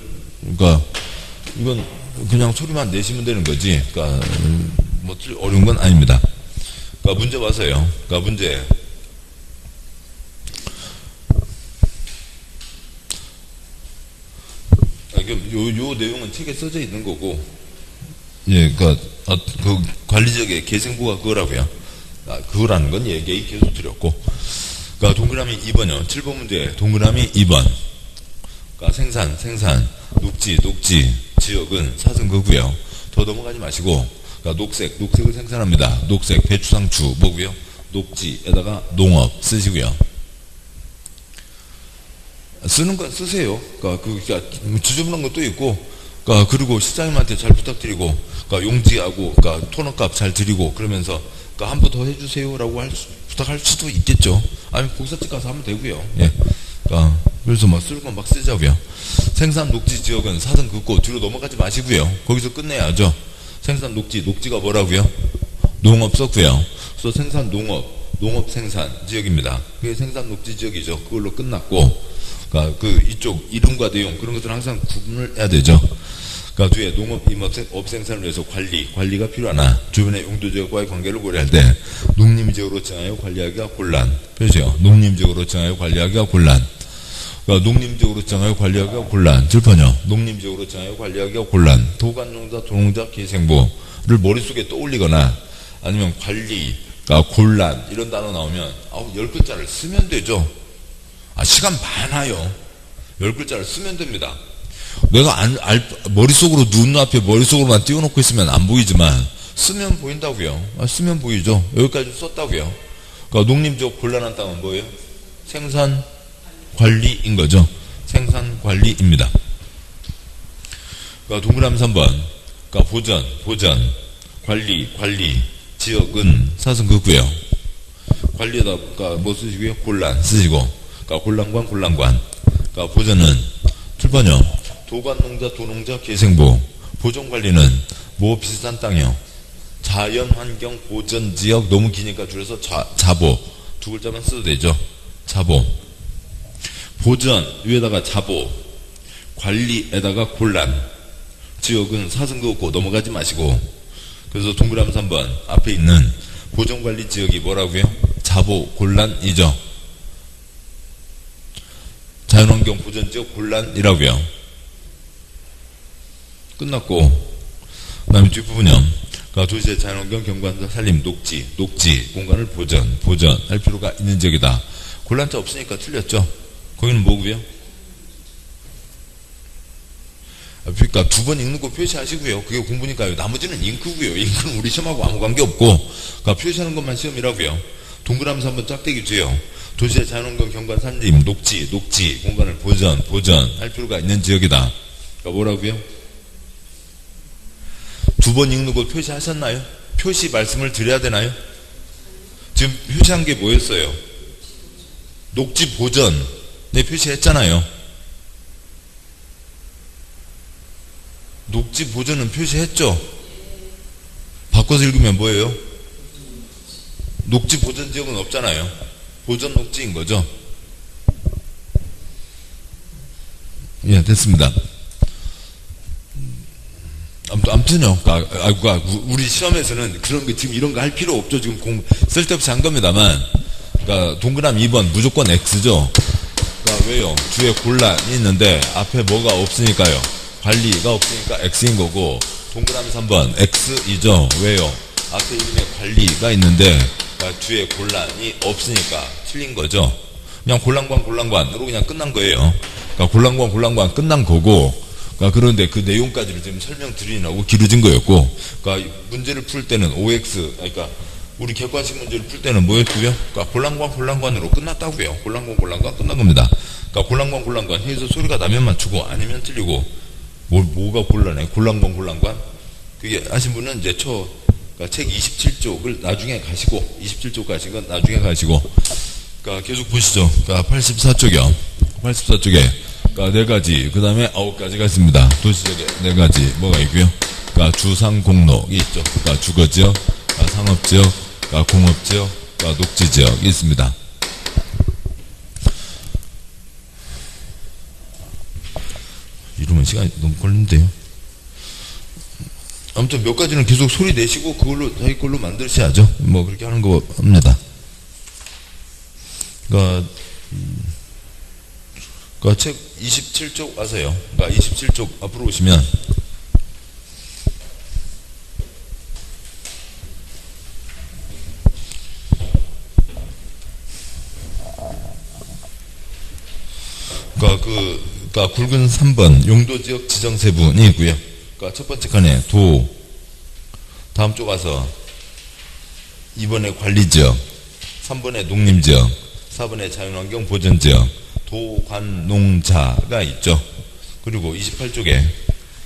이건 그냥 소리만 내시면 되는 거지. 그러니까 뭐 어려운 건 아닙니다. 그러니까 문제 봐서요. 그러니까 문제. 요 내용은 책에 써져 있는 거고, 예, 그러니까 그 관리적의 계생부가 그거라고요. 그거라는 건 얘기 계속 드렸고, 그러니까 동그라미 2번이요. 7번 문제 동그라미 2번. 그러니까 생산, 녹지, 지역은 사슴거고요. 더 넘어가지 마시고, 그러니까 녹색을 생산합니다. 녹색, 배추, 상추 뭐고요? 녹지에다가 농업 쓰시고요. 쓰는 건 쓰세요. 그러니까 지저분한 것도 있고, 그리고 시장님한테 잘 부탁드리고, 용지하고, 토너값 잘 드리고, 그러면서, 한 번 더 해주세요라고 부탁할 수도 있겠죠. 아니면 복사집 가서 하면 되고요. 예. 그래서 쓸 건 막 쓰자고요. 생산 녹지 지역은 사선 긋고 뒤로 넘어가지 마시고요. 거기서 끝내야죠. 생산 녹지가 뭐라고요? 농업 썼고요. 그래서 생산 농업 생산 지역입니다. 그게 생산 녹지 지역이죠. 그걸로 끝났고, 이쪽 이름과 내용 그런 것들은 항상 구분을 해야 되죠. 뒤에 농업, 임업 생산을 위해서 관리가 필요하나 주변의 용도지역과의 관계를 고려할 때 농림지역으로 정하여 관리하기가 곤란. 표시요. 농림지역으로 정하여 관리하기가 곤란. 농림지역으로 정하여 관리하기가 곤란. 질판요. 농림지역으로 정하여 관리하기가 곤란. 도관농자, 도농자, 계생보를 머릿속에 떠올리거나 아니면 관리가 곤란 이런 단어 나오면 10글자를 쓰면 되죠. 시간 많아요. 10글자를 쓰면 됩니다. 내가 머릿속으로 눈앞에 머릿속으로만 띄워놓고 있으면 안 보이지만 쓰면 보인다고요. 쓰면 보이죠. 여기까지 썼다고요. 농림지역 곤란한 땅은 뭐예요? 생산 관리인 거죠. 생산 관리입니다. 동그라미 3번. 보전 관리 지역은 사선 긋고요. 관리에다가 뭐 쓰시고요? 곤란 쓰시고, 곤란관. 보전은 7번이요. 도관농자, 도농자, 계생보. 보전관리는 뭐 비슷한 땅이요? 자연환경 보전지역. 너무 기니까 줄여서 자보. 2글자만 써도 되죠. 자보. 보전 위에다가 자보. 관리에다가 곤란. 지역은 사선 그었고 넘어가지 마시고. 그래서 동그라미 3번 앞에 있는 보전관리 지역이 뭐라고요? 자보 곤란이죠. 자연환경 보전지역 곤란이라고요. 끝났고, 그 다음에 뒷부분이요. 도시의 자연환경 경관과 산림 녹지 공간을 보전할 필요가 있는 지역이다. 곤란자 없으니까 틀렸죠. 거기는 뭐고요? 그러니까 2번 읽는 거 표시하시고요. 그게 공부니까요. 나머지는 잉크고요. 잉크는 우리 시험하고 아무 관계 없고, 표시하는 것만 시험이라고요. 동그라미 3번 짝대기 주요. 도시의 자연환경 경관 산림 녹지 공간을 보전할 필요가 있는 지역이다. 뭐라고요? 2번 읽는 거 표시하셨나요? 표시 말씀을 드려야 되나요? 지금 표시한 게 뭐였어요? 녹지 보전. 네, 표시했잖아요. 녹지 보전은 표시했죠? 바꿔서 읽으면 뭐예요? 녹지 보전 지역은 없잖아요. 보전 녹지인 거죠. 예, 됐습니다. 아무튼요. 우리 시험에서는 그런 거 지금 이런 거 할 필요 없죠. 지금 쓸데없이 한 겁니다만. 그러니까 동그라미 2번 무조건 X죠. 그러니까 왜요? 뒤에 곤란이 있는데 앞에 뭐가 없으니까요. 관리가 없으니까 X인 거고, 동그라미 3번 X이죠. 왜요? 앞에 이름에 관리가 있는데 그러니까 뒤에 곤란이 없으니까 틀린 거죠. 그냥 곤란관으로 그냥 끝난 거예요. 그러니까 곤란관 끝난 거고, 그러니까 그런데 그 내용까지를 지금 설명드리느라고 길어진 거였고, 그러니까 문제를 풀 때는 OX, 그러니까 우리 객관식 문제를 풀 때는 뭐였고요? 그러니까 곤란관으로 끝났다고요. 곤란관 끝난 겁니다. 그러니까 곤란관 해서 소리가 나면 맞추고 아니면 틀리고, 뭐가 곤란해? 곤란관. 그게 아신 분은 이제 그러니까 책 27쪽을 나중에 가시고, 27쪽 가신 건 나중에 가시고, 그러니까 계속 보시죠. 그러니까 84쪽이요. 84쪽에 그러니까 4가지, 그 다음에 9가지가 있습니다. 도시지역에 4가지 뭐가 있고요. 그러니까 주상공록이 있죠. 그러니까 주거지역, 그러니까 상업지역, 그러니까 공업지역, 그러니까 녹지지역이 있습니다. 이러면 시간이 너무 걸리는데요. 아무튼 몇 가지는 계속 소리 내시고 그걸로 자기 걸로 만드셔야죠. 뭐 그렇게 하는 거 합니다. 그러니까 책 27쪽 와서요. 그러니까 27쪽 앞으로 오시면 그러니까 굵은 3번 용도지역 지정세분이 있고요. 그러니까 첫 번째 칸에 다음 쪽 와서 2번에 관리지역, 3번에 농림지역, 4번에 자연환경 보전지역, 도관농자가 있죠. 그리고 28쪽에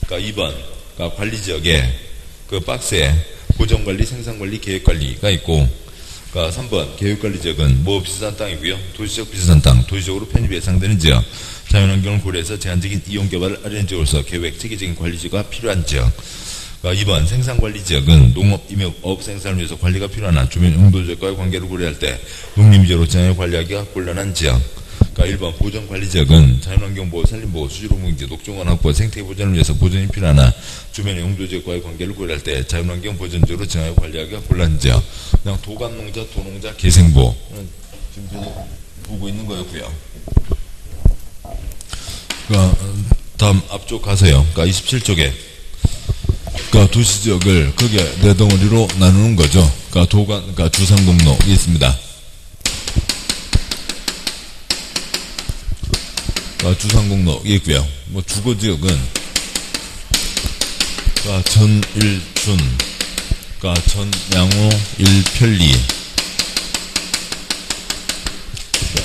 그러니까 2번 그러니까 관리지역에 그 박스에 보전관리, 생산관리, 계획관리가 있고, 그러니까 3번 계획관리지역은 뭐 비슷한 땅이고요. 도시적 비슷한 땅, 도시적으로 편입이 예상되는 지역, 자연환경을 고려해서 제한적인 이용개발을 하려는 지역으로서 계획, 체계적인 관리지가 필요한 지역. 그러니까 2번 생산관리지역은 농업, 임역업 생산을 위해서 관리가 필요한 주변 용도지역과의 관계를 고려할 때 농림지역으로 지정해 관리하기가 곤란한 지역. 그러니까 1번 보전관리지역은 자연환경보호, 산림보호, 수질오염방지, 녹종원 확보, 생태보전을 위해서 보전이 필요하나 주변의 용도지역과의 관계를 고려할 때 자연환경 보전지역으로 지정하여 관리하기가 곤란한 지역. 그냥 도감농자, 도농자, 계생보 지금 계속 보고 있는 거였고요. 그러니까 다음 앞쪽 가세요. 그러니까 27쪽에 그러니까 도시지역을 크게 4덩어리로 나누는 거죠. 그러니까 주상공록이 있습니다. 주상공록이 있고요. 뭐 주거지역은 전일준, 전양호, 일편리,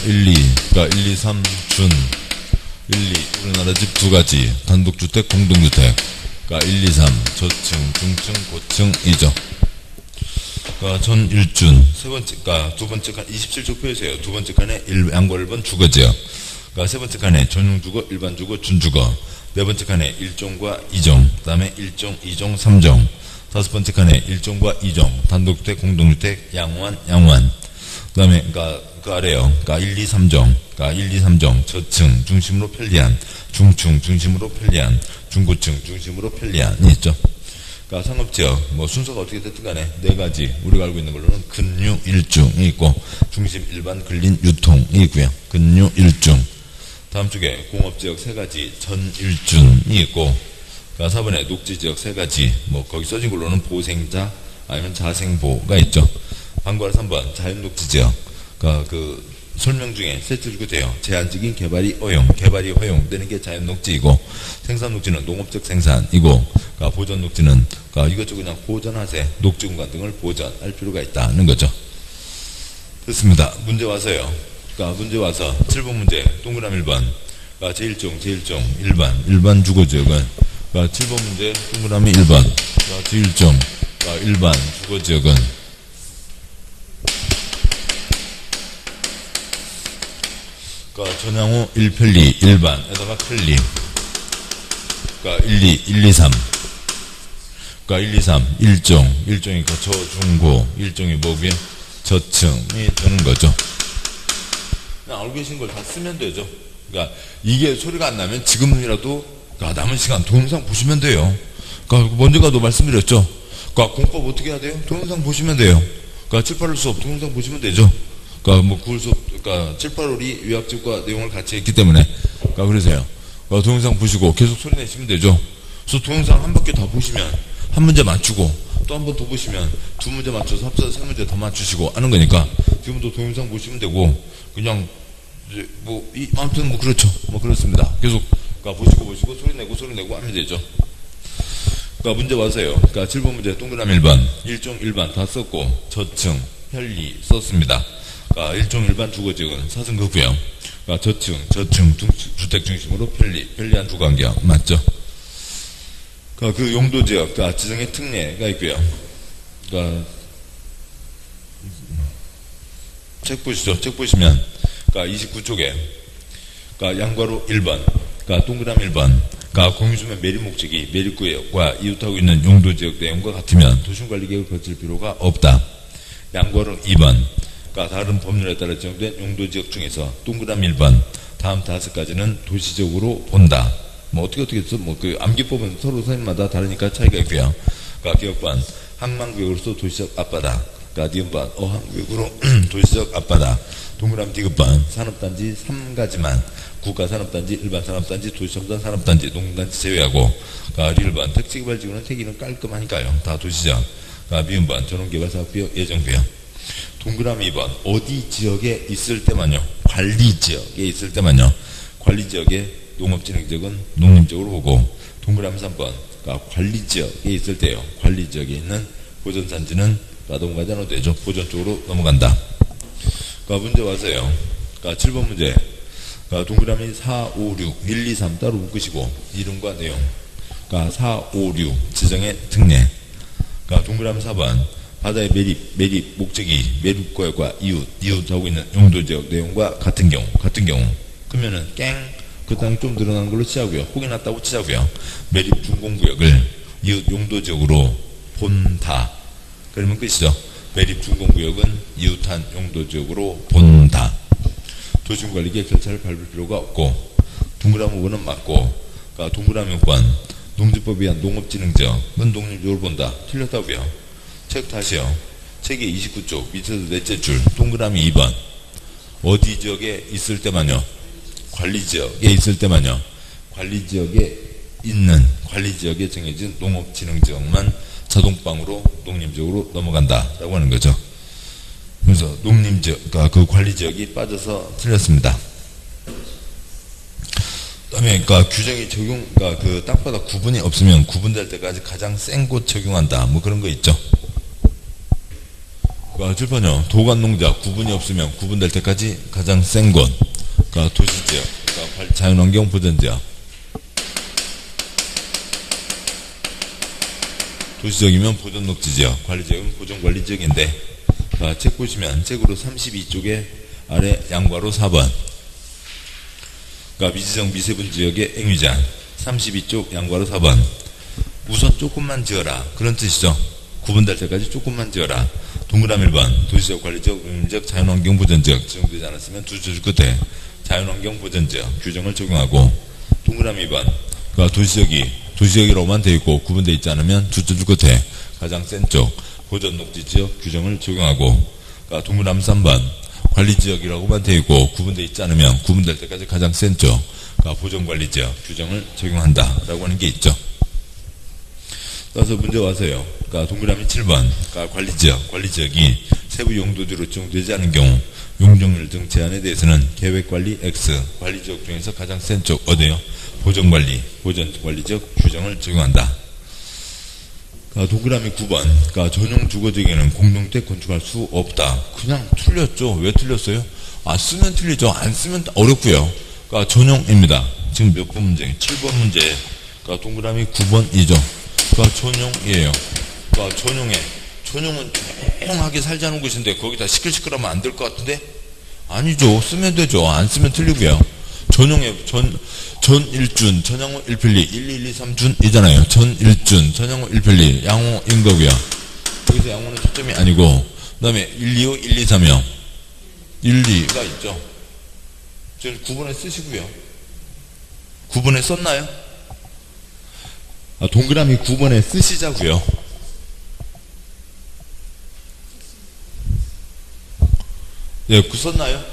1, 2, 3, 준, 1, 2, 우리나라 집 2가지, 단독주택, 공동주택, 1, 2, 3, 저층, 중층, 고층이죠. 전일준, 두 번째 칸, 27쪽 표에서요. 두 번째 칸에 양과 1번 주거지역. 세 번째 칸에 전용주거, 일반주거, 준주거. 네 번째 칸에 1종과 2종, 그 다음에 1종, 2종, 3종. 다섯 번째 칸에 1종과 2종, 단독주택, 공동주택, 양원. 그 다음에, 그 아래요. 1, 2, 3종. 1, 2, 3종. 저층, 중심으로 편리한. 중층, 중심으로 편리한. 중고층, 중심으로 편리한이 있죠. 상업지역, 뭐 순서가 어떻게 됐든 간에 4가지, 우리가 알고 있는 걸로는 근유, 일중이 있고, 중심, 일반, 근린, 유통이 있고요. 근유, 일중. 다음 쪽에 공업지역 3가지, 전일준이 있고, 4번에 녹지지역 3가지, 뭐 거기 써진 걸로는 보생자, 아니면 자생보가 있죠. 방과로 3번, 자연녹지지역. 그 설명 중에 셋째 줄게 돼요. 제한적인 개발이 허용되는 게 자연녹지이고, 생산녹지는 농업적 생산이고, 보전녹지는 이것저것 그냥 보전하세, 녹지공간 등을 보전할 필요가 있다는 거죠. 됐습니다. 문제 와서요. 문제 와서 7번 문제 동그라미 1번. 제1종 일반 주거지역은 7번 문제 동그라미 1번. 제1종 일반 주거지역은 전양호 1편리 일반에다가 편리 1, 2, 3 1, 2, 3 1종이 저중고 1종이 뭐고요? 저층이 되는 거죠. 그냥 알고 계신 걸 다 쓰면 되죠. 그러니까 이게 소리가 안 나면 지금이라도 남은 시간 동영상 보시면 돼요. 그러니까 먼저가도 말씀드렸죠. 그러니까 공법 어떻게 해야 돼요? 동영상 보시면 돼요. 그러니까 7, 8월 수업 동영상 보시면 되죠. 그러니까 뭐 9월 수업, 그러니까 7, 8월이 요약집과 내용을 같이 했기 때문에, 그러니까 그러세요. 그러니까 동영상 보시고 계속 소리 내시면 되죠. 그래서 동영상 한 바퀴 다 보시면 한 문제 맞추고 또 한 번 더 보시면 두 문제 맞춰서 합쳐서 세 문제 더 맞추시고 하는 거니까 지금도 동영상 보시면 되고, 그냥 이제 아무튼 뭐 그렇죠. 뭐 그렇습니다. 계속 그러니까 보시고 소리 내고 하면 되죠. 그러니까 문제 와서요. 그러니까 7번 문제 동그라미 1번, 1종 1반 다 썼고 저층, 편리 썼습니다. 그러니까 1종 1반 주거지역은 사승급고요. 그러니까 저층 주택 중심으로 편리한 주거환경 맞죠? 그러니까 그 용도지역, 그러니까 지정의 특례가 있고요. 그러니까 책 보시죠. 책 보시면 그러니까 29쪽에 그러니까 양괄호 1번, 그러니까 동그라미 1번, 그러니까 공유주면 매립 목적이 매립구역과 이웃하고 있는 용도지역 내용과 같으면 도심관리계획을 거칠 필요가 없다. 양괄호 2번, 그러니까 다른 법률에 따라 지정된 용도지역 중에서 동그라미 1번 다음 5가지는 도시적으로 본다. 뭐 어떻게 해서 그 암기법은 서로 선생님마다 다르니까 차이가 있고요. 그러니까 기억반 항만구역으로서 도시적 앞바다, 그러니까 니은반 어항구역으로 도시적 앞바다, 동그라미 디귿반 산업단지 3가지만 국가산업단지, 일반산업단지, 도시첨단 산업단지, 농단지 제외하고, 그러니까 리을반 택지개발지구는 택이는 깔끔하니까요. 다 도시적. 그러니까 미은반 전원개발사업비역 예정비역. 동그라미 2번 어디 지역에 있을 때만요. 관리지역에 있을 때만요. 관리지역에 농업진흥지역은 농림지역으로 보고, 동그라미 3번 그러니까 관리지역에 있을 때요. 관리지역에 있는 보전산지는 농가전으로 되죠. 보전 쪽으로 넘어간다. 그러니까 문제 와서요. 그러니까 7번 문제. 그러니까 동그라미 4, 5, 6, 1, 2, 3 따로 묶으시고 이름과 내용. 그러니까 4, 5, 6 지정의 특례. 그러니까 동그라미 4번 바다의 매립 목적이 매립구역과 이웃하고 있는 용도지역 내용과 같은 경우 그러면은 그 땅이 좀 늘어나는 걸로 치자고요. 혹이 났다고 치자고요. 매립 준공구역을 이웃 용도지역으로 본다. 그러면 끝이죠. 매립 준공구역은 이웃한 용도지역으로 본다. 도심관리계획 절차를 밟을 필요가 없고, 동그라미 5번은 맞고, 그러니까 동그라미 6번 농지법에 의한 농업진흥지역은 농림지역으로 본다. 틀렸다고요. 책 다시요. 책의 29쪽 밑에서 넷째 줄 동그라미 2번 어디 지역에 있을 때만요. 관리지역에 있을 때만요. 관리지역에 정해진 농업진흥지역만 자동방으로 농림지역으로 넘어간다 라고 하는 거죠. 그래서 농림지역, 그러니까 그 관리지역이 빠져서 틀렸습니다. 그다음에 그러니까 규정이 그러니까 그 땅바닥 구분이 없으면 구분될 때까지 가장 센 곳 적용한다. 뭐 그런 거 있죠. 그러니까 7번요. 도관농자 구분이 없으면 구분될 때까지 가장 센 곳. 그러니까 도시지역, 그러니까 자연환경 보전지역. 도시적이면 보전녹지지역, 관리지역은 보전관리지역인데, 그러니까 책 보시면 책으로 32쪽에 아래 양괄호 4번. 그러니까 미지정 미세분지역의 행위자 32쪽 양괄호 4번. 우선 조금만 지어라. 그런 뜻이죠. 구분될 때까지 조금만 지어라. 동그라미 1번 도시적 관리지역, 농림지역, 자연환경 보전지역 지정되지 않았으면 두 줄 끝에 자연환경 보전지역 규정을 적용하고, 동그라미 2번 그러니까 도시적이라고만 되어 있고 구분되어 있지 않으면 두 줄 끝에 가장 센 쪽 보전녹지지역 규정을 적용하고, 그러니까 동그라미 3번 관리지역이라고만 되어 있고 구분되어 있지 않으면 구분될 때까지 가장 센 쪽 그러니까 보전관리지역 규정을 적용한다 라고 하는 게 있죠. 따라서 문제 와서요. 그러니까 동그라미 7번 그러니까 관리지역이 세부 용도지로 지정되지 않은 경우 용적률 등 제한에 대해서는 계획관리 X 관리지역 중에서 가장 센 쪽 어디요? 보전관리지역 규정을 적용한다. 그러니까 동그라미 9번 그러니까 전용 주거지역에는 공동택 건축할 수 없다. 그냥 틀렸죠. 왜 틀렸어요? 쓰면 틀리죠. 안 쓰면 어렵고요. 그러니까 전용입니다. 지금 몇 번 문제? 7번 문제. 그러니까 동그라미 9번이죠. 그러니까 전용이에요. 그러니까 전용은 조용하게 살자는 곳인데 거기다 시끌시끌하면 안 될 것 같은데? 아니죠. 쓰면 되죠. 안 쓰면 틀리고요. 전용에 전일준, 전양호 1필리, 1, 2, 1, 2, 3준이잖아요. 전일준, 전양호 1필리, 양호인 거고요. 여기서 양호는 초점이 아니고 다음에 125, 1230. 12가 있죠. 지금 9번에 쓰시고요. 9번에 썼나요? 동그라미 9번에 쓰시자고요. 예, 썼나요?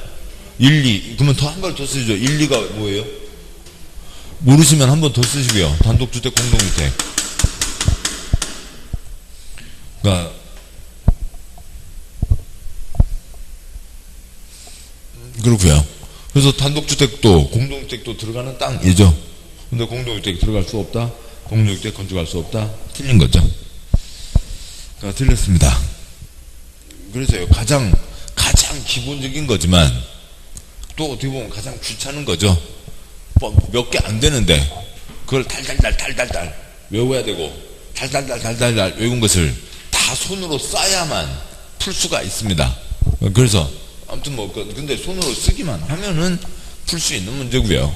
1, 2. 그러면 더 한 번 더 쓰죠. 1, 2가 뭐예요? 모르시면 한 번 더 쓰시고요. 단독주택, 공동주택. 그러니까 그렇고요. 그래서 단독주택도 공동주택도 들어가는 땅이죠. 근데 공동주택 들어갈 수 없다. 공동주택 건축할 수 없다. 틀린 거죠. 그러니까 틀렸습니다. 그래서요. 가장 기본적인 거지만 또 어떻게 보면 가장 귀찮은 거죠. 몇 개 안 되는데 그걸 달달달 외워야 되고 달달달 외운 것을 다 손으로 써야만 풀 수가 있습니다. 그래서 아무튼 뭐 근데 손으로 쓰기만 하면은 풀 수 있는 문제고요.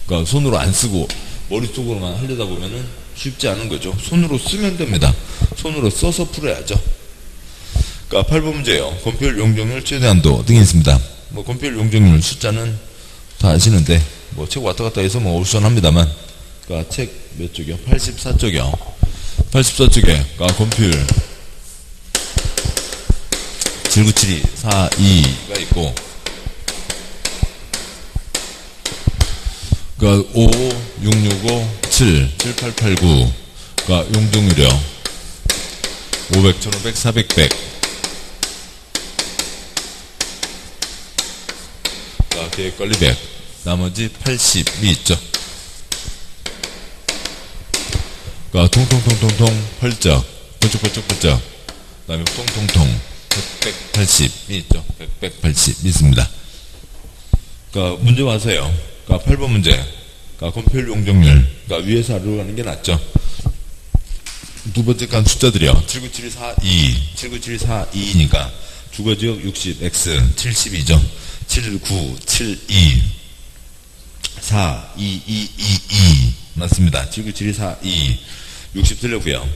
그러니까 손으로 안 쓰고 머릿속으로만 하려다 보면은 쉽지 않은 거죠. 손으로 쓰면 됩니다. 손으로 써서 풀어야죠. 그러니까 8번 문제요. 건폐율 용적률 최대한도 등이 있습니다. 뭐 건폐율 용적률 숫자는 다 아시는데 뭐 책 왔다 갔다 해서 뭐 어수선합니다만, 그러니까 책 몇 쪽이요? 84쪽이요. 84쪽에 그러니까 건폐율 7974242가 있고, 그러니까 5, 665, 7, 7889, 그러니까 용적률이요. 500, 1500, 400, 100. 그러니까 계획관리 100. 나머지 80이 있죠. 그러니까 통통통통통 펄쩍, 펄쩍펄쩍펄쩍. 그 다음에 통통통 180이 있죠. 180이 있습니다. 그러니까 문제 와서요. 그러니까 8번 문제. 그러니까 건폐율 용적률. 그러니까 위에서 아래로 가는 게 낫죠. 두 번째 간 숫자들이요. 79742, 79742니까 주거지역 60, X 70이죠. 79, 72, 4, 2, 2, 2, 2 맞습니다. 79742, 60 틀렸고요.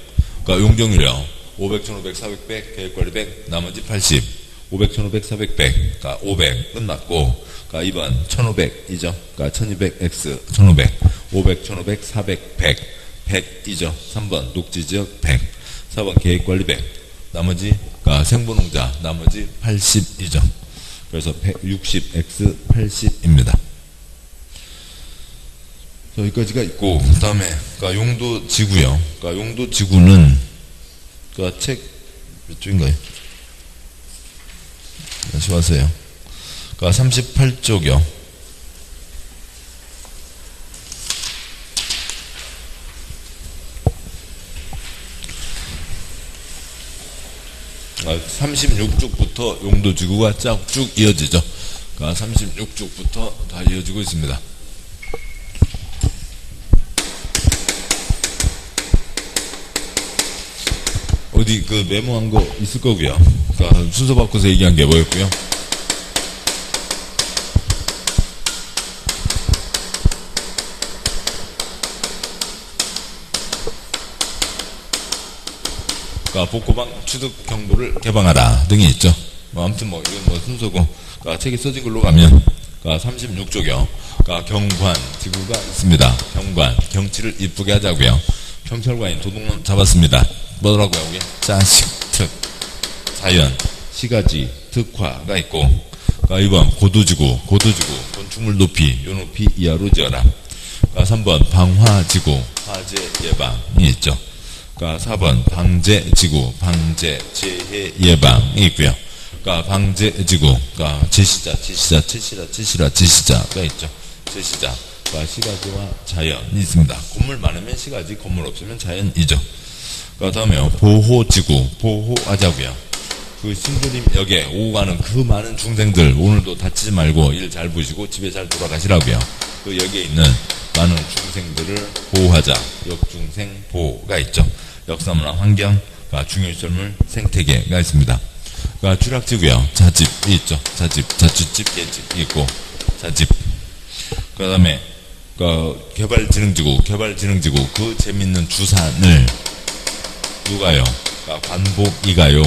그러니까 용적률이요. 500, 1500, 400, 100, 계획관리 100, 나머지 80. 500, 1500, 400, 100. 그러니까 500 끝났고, 그러니까 2번 1500이죠. 그러니까 1200X 1500, 500, 1500, 400, 100. 100이죠. 3번 녹지지역 100. 4번 계획관리 100. 나머지 그러니까 생분홍자 나머지 80이죠. 그래서 160X 80입니다. 여기까지가 있고, 그 다음에 그러니까 용도지구요. 그러니까 용도지구는 그러니까 책 몇 쪽인가요? 다시 와서요. 그러니까 38쪽이요. 그러니까 36쪽부터 용도지구가 쭉 이어지죠. 그러니까 36쪽부터 다 이어지고 있습니다. 어디 그 메모한 거 있을 거고요. 그러니까 순서 바꿔서 얘기한 게 뭐였고요. 그러니까 복고방 취득 경보를 개방하라 등이 있죠. 뭐 아무튼 뭐 이건 뭐 순서고, 그러니까 책이 써진 걸로 가면 그러니까 36쪽이요. 그러니까 경관 지구가 있습니다. 경관 경치를 이쁘게 하자고요. 경찰관이 도둑놈 잡았습니다. 뭐더라고요, 이게? 자식, 특, 자연, 시가지, 특화가 있고, 그러니까 2번 고도지구, 건축물 높이, 요 높이 이하로 지어라. 그러니까 3번 방화지구, 화재 예방이 있죠. 그러니까 4번 방제지구, 방제 재해 예방이 있고요. 그러니까 방제지구, 그러니까 제시자가 있죠. 제시자, 그러니까 시가지와 자연이 있습니다. 건물 많으면 시가지, 건물 없으면 자연이죠. 그 다음에 보호지구, 보호하자고요. 그 신도림역에 오고 가는 그 많은 중생들 오늘도 다치지 말고 일 잘 보시고 집에 잘 돌아가시라고요. 그 역에 있는 많은 중생들을 보호하자. 역중생 보호가 있죠. 역사문화 환경, 중요시설물 생태계가 있습니다. 주락지구요. 자집이 있죠. 자주집, 예집이 있고 자집. 그 다음에 개발진흥지구, 그 재밌는 주산을 누가요? 관복이가요.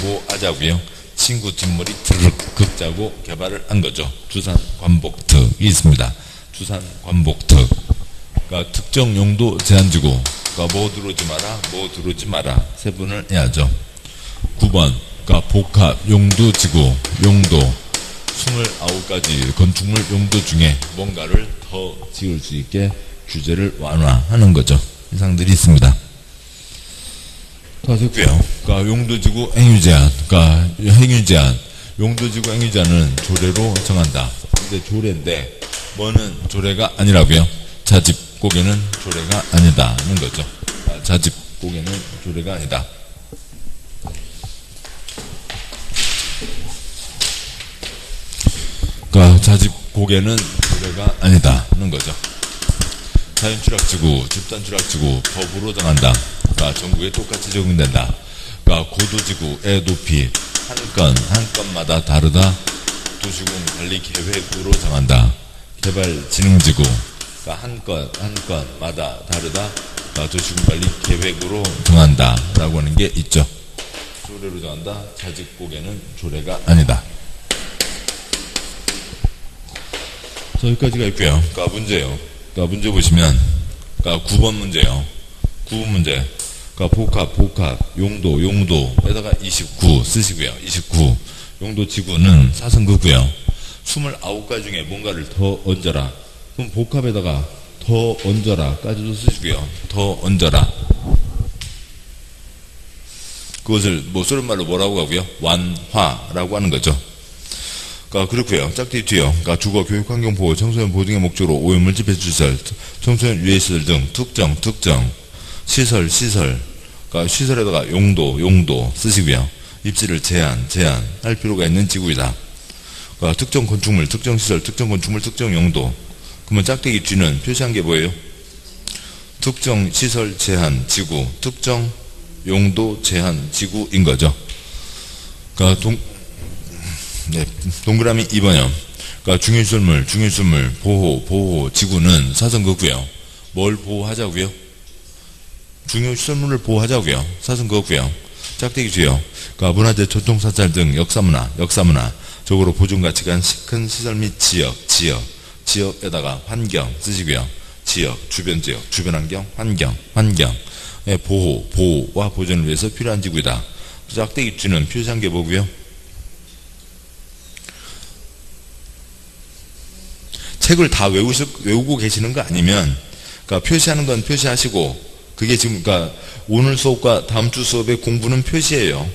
뭐 하자고요? 친구 뒷머리 드르륵 극자고 개발을 한 거죠. 두산 관복특이 있습니다. 두산 관복특. 그러니까 특정 용도 제한지구. 그러니까 뭐 들어오지 마라, 뭐 들어오지 마라. 세분을 해야죠. 9번. 그러니까 복합 용도지구, 용도 29가지 건축물 용도 중에 뭔가를 더 지을 수 있게 규제를 완화하는 거죠. 이상들이 있습니다. 다 됐고요. 그러니까 용도지구 행위제한, 그러니까 행위제한, 용도지구 행위제한은 조례로 정한다. 근데 조례인데 뭐는 조례가 아니라고요? 자집 고개는 조례가 아니다는 거죠. 자집 고개는 조례가 아니다. 그러니까 자집 고개는 조례가 아니다는 거죠. 자연추락지구, 집단추락지구 법으로 정한다. 그러니까 전국에 똑같이 적용된다. 그러니까 고도지구의 높이 한 건마다 다르다. 도시군 관리 계획으로 정한다. 개발진흥지구 그러니까 한 건마다 다르다. 그러니까 도시군 관리 계획으로 정한다. 라고 하는 게 있죠. 조례로 정한다. 자집고개는 조례가 아니다. 자, 여기까지가 있고요. 그러니까 문제요. 그러니까 문제 보시면, 그러니까 9번 문제요. 9번 문제. 그러니까 복합, 용도에다가 29 쓰시고요. 29. 용도 지구는 사성구고요. 29가지 중에 뭔가를 더 얹어라. 그럼 복합에다가 더 얹어라까지도 쓰시고요. 더 얹어라. 그것을 뭐 소련말로 뭐라고 하고요? 완화라고 하는 거죠. 그러니까 그렇고요. 짝대기 뒤요. 그러니까 주거, 교육, 환경 보호, 청소년 보호 등의 목적으로 오염물질 배출시설, 청소년 유해시설 등 특정 시설. 그러니까 시설에다가 용도 쓰시고요. 입지를 제한할 필요가 있는 지구이다. 그러니까 특정 건축물, 특정 시설, 특정 건축물, 특정 용도. 그러면 짝대기 뒤는 표시한 게 뭐예요? 특정 시설 제한 지구, 특정 용도 제한 지구인 거죠. 그러니까 동그라미 2번이요. 그러니까 중요시설물 보호 지구는 사성거고요. 뭘 보호하자고요? 중요시설물을 보호하자고요. 사성거고요. 짝대기 뒤요. 그러니까 문화재, 전통사찰 등 역사문화적으로 보존가치가 큰 시설 및 지역에다가 환경 쓰시고요. 지역, 주변지역, 주변환경, 환경의 보호와 보존을 위해서 필요한 지구이다. 짝대기 뒤는 표시한 게 뭐고요? 책을 다 외우고 계시는 거 아니면, 그러니까 표시하는 건 표시하시고, 그게 지금, 그러니까 오늘 수업과 다음 주 수업의 공부는 표시예요.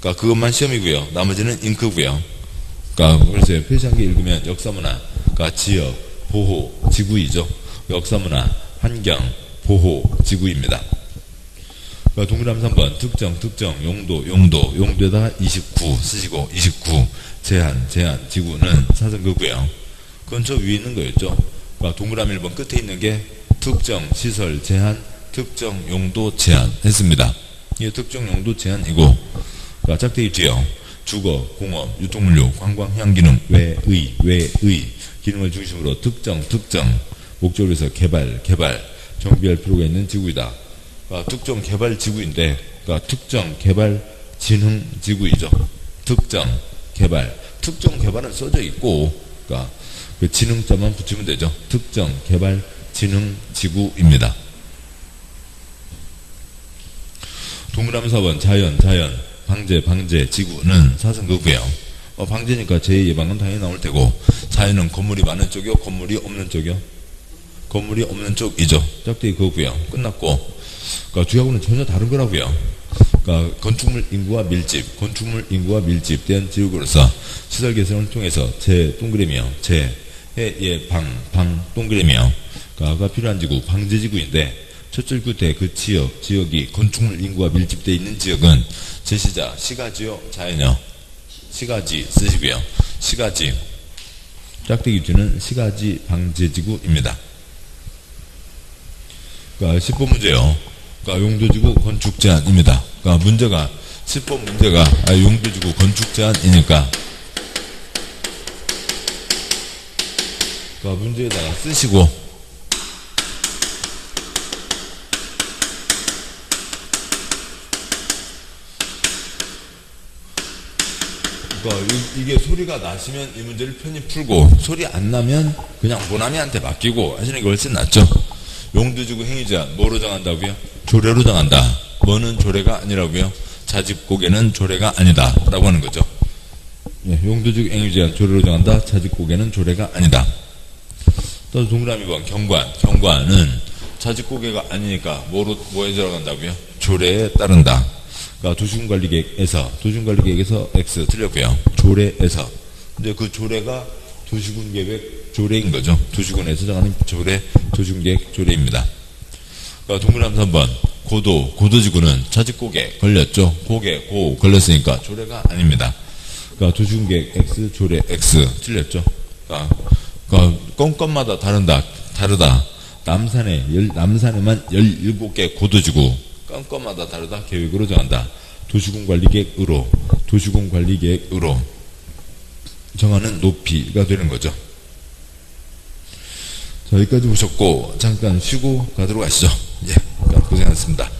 그러니까 그것만 시험이고요. 나머지는 잉크고요. 그러니까 그래서 표시한 게 읽으면 역사문화, 그러니까 지역, 보호, 지구이죠. 역사문화, 환경, 보호, 지구입니다. 그러니까 동그라미 3번, 특정, 용도에다가 29 쓰시고, 29, 제한, 지구는 사성거고요. 그건 저 위에 있는 거였죠. 그러니까 동그라미 1번 끝에 있는 게 특정 시설 제한, 특정 용도 제한 했습니다. 이게 특정 용도 제한이고, 그러니까 짝대기 뒤요. 주거, 공업, 유통물류, 관광, 향기능, 외의 기능을 중심으로 특정 목적을 위해서 개발 정비할 필요가 있는 지구이다. 그러니까 특정 개발 지구인데, 그러니까 특정 개발 진흥 지구이죠. 특정 개발은 써져 있고, 그러니까 그 진흥자만 붙이면 되죠. 특정 개발 진흥 지구입니다. 동그라미 4번 자연 방제 지구는 사성거고요. 방제니까 재해예방은 당연히 나올 테고, 자연은 건물이 많은 쪽이요, 건물이 없는 쪽이요? 건물이 없는 쪽이죠. 짝대기 그거고요. 끝났고, 그러니까 뒤하고는 전혀 다른 거라고요. 그러니까 건축물 인구와 밀집 대한 지역으로서 시설 개선을 통해서 동그라미요. 방 동그라미요. 그러니까 필요한 지구 방제지구인데, 첫줄 끝에 그 지역이 건축물 인구와 밀집되어 있는 지역은 제시자 시가지요, 자연요? 시가지 쓰시고요. 시가지 짝대기 뒤는 시가지 방제지구입니다. 그러니까 10번 문제요. 그러니까 용도지구 건축 제한입니다. 그러니까 문제가 10번 문제가 용도지구 건축 제한이니까, 그러니까 문제에다가 쓰시고, 그러니까 이게 소리가 나시면 이 문제를 편히 풀고, 소리 안 나면 그냥 모나미한테 맡기고 하시는 게 훨씬 낫죠. 용도 주고 행위 제한 뭐로 정한다고요? 조례로 정한다. 뭐는 조례가 아니라고요? 자집고개는 조례가 아니다 라고 하는 거죠. 예, 용도 주고 행위 제한 조례로 정한다. 자집고개는 조례가 아니다. 또 동그라미 번 경관은 자집고개가 아니니까 뭐에 들어간다고요? 조례에 따른다. 그러니까 도시군관리계획에서 X 틀렸고요. 조례에서. 근데 그 조례가 도시군계획 조례인 거죠. 도시군에서 정하는 조례, 도시군계획 조례입니다. 그러니까 동그라미 3번 고도지구는 자집고개 걸렸죠. 고 걸렸으니까 조례가 아닙니다. 그러니까 도시군계획 X 조례 X 틀렸죠. 그러니까 건건마다 다르다. 남산에만 17개 고도지구 건건마다 다르다. 계획으로 정한다. 도시군관리계획으로 정하는 높이가 되는 거죠. 자, 여기까지 보셨고 잠깐 쉬고 가도록 하시죠. 예, 고생하셨습니다.